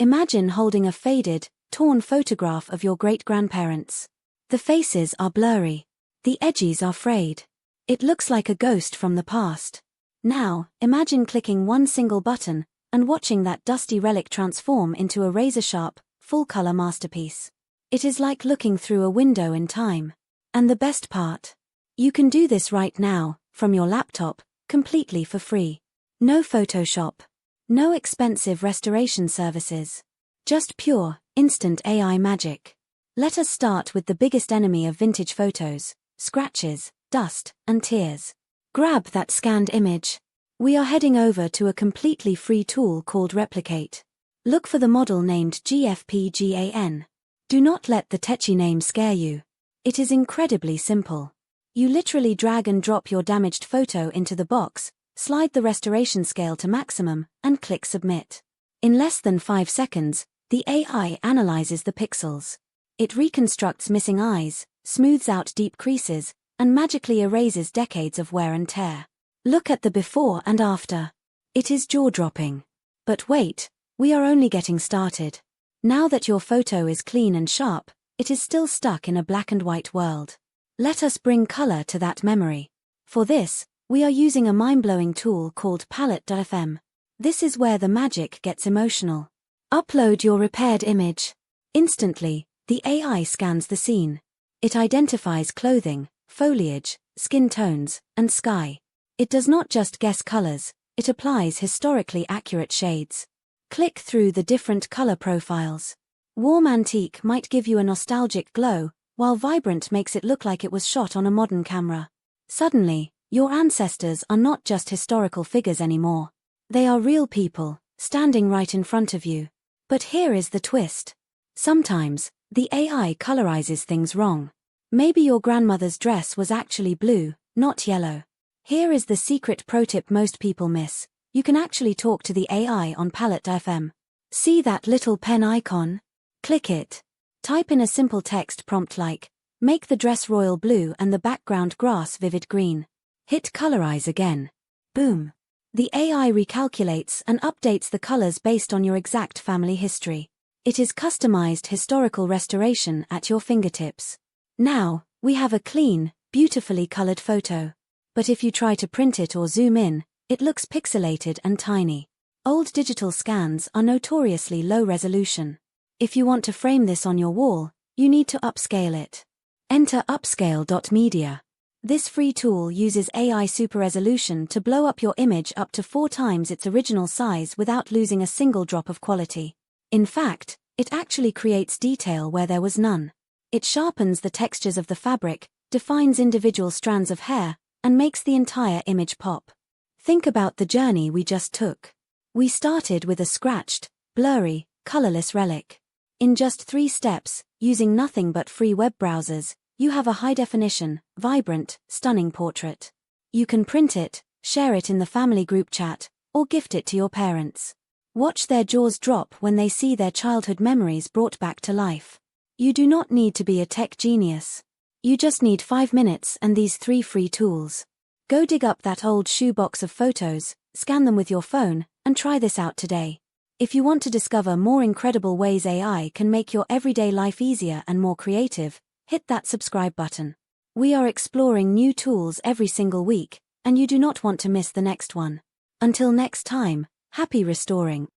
Imagine holding a faded, torn photograph of your great-grandparents. The faces are blurry. The edges are frayed. It looks like a ghost from the past. Now, imagine clicking one single button and watching that dusty relic transform into a razor-sharp, full-color masterpiece. It is like looking through a window in time. And the best part? You can do this right now, from your laptop, completely for free. No Photoshop. No expensive restoration services. Just pure, instant AI magic. Let us start with the biggest enemy of vintage photos: scratches, dust, and tears. Grab that scanned image. We are heading over to a completely free tool called Replicate. Look for the model named GFPGAN. Do not let the tetchy name scare you. It is incredibly simple. You literally drag and drop your damaged photo into the box, slide the restoration scale to maximum, and click Submit. In less than 5 seconds, the AI analyzes the pixels. It reconstructs missing eyes, smooths out deep creases, and magically erases decades of wear and tear. Look at the before and after. It is jaw-dropping. But wait, we are only getting started. Now that your photo is clean and sharp, it is still stuck in a black and white world. Let us bring color to that memory. For this, we are using a mind-blowing tool called palette.fm. This is where the magic gets emotional. Upload your repaired image. Instantly, the AI scans the scene. It identifies clothing, foliage, skin tones, and sky. It does not just guess colors, it applies historically accurate shades. Click through the different color profiles. Warm antique might give you a nostalgic glow, while vibrant makes it look like it was shot on a modern camera. Suddenly, your ancestors are not just historical figures anymore. They are real people, standing right in front of you. But here is the twist. Sometimes, the AI colorizes things wrong. Maybe your grandmother's dress was actually blue, not yellow. Here is the secret pro tip most people miss. You can actually talk to the AI on palette.fm. See that little pen icon? Click it. Type in a simple text prompt like, "Make the dress royal blue and the background grass vivid green." Hit colorize again. Boom. The AI recalculates and updates the colors based on your exact family history. It is customized historical restoration at your fingertips. Now, we have a clean, beautifully colored photo. But if you try to print it or zoom in, it looks pixelated and tiny. Old digital scans are notoriously low resolution. If you want to frame this on your wall, you need to upscale it. Enter upscale.media. This free tool uses AI super resolution to blow up your image up to 4 times its original size without losing a single drop of quality. In fact, it actually creates detail where there was none. It sharpens the textures of the fabric, defines individual strands of hair, and makes the entire image pop. Think about the journey we just took. We started with a scratched, blurry, colorless relic. In just 3 steps, using nothing but free web browsers, you have a high-definition, vibrant, stunning portrait. You can print it, share it in the family group chat, or gift it to your parents. Watch their jaws drop when they see their childhood memories brought back to life. You do not need to be a tech genius. You just need 5 minutes and these 3 free tools. Go dig up that old shoebox of photos, scan them with your phone, and try this out today. If you want to discover more incredible ways AI can make your everyday life easier and more creative, hit that subscribe button. We are exploring new tools every single week, and you do not want to miss the next one. Until next time, happy restoring.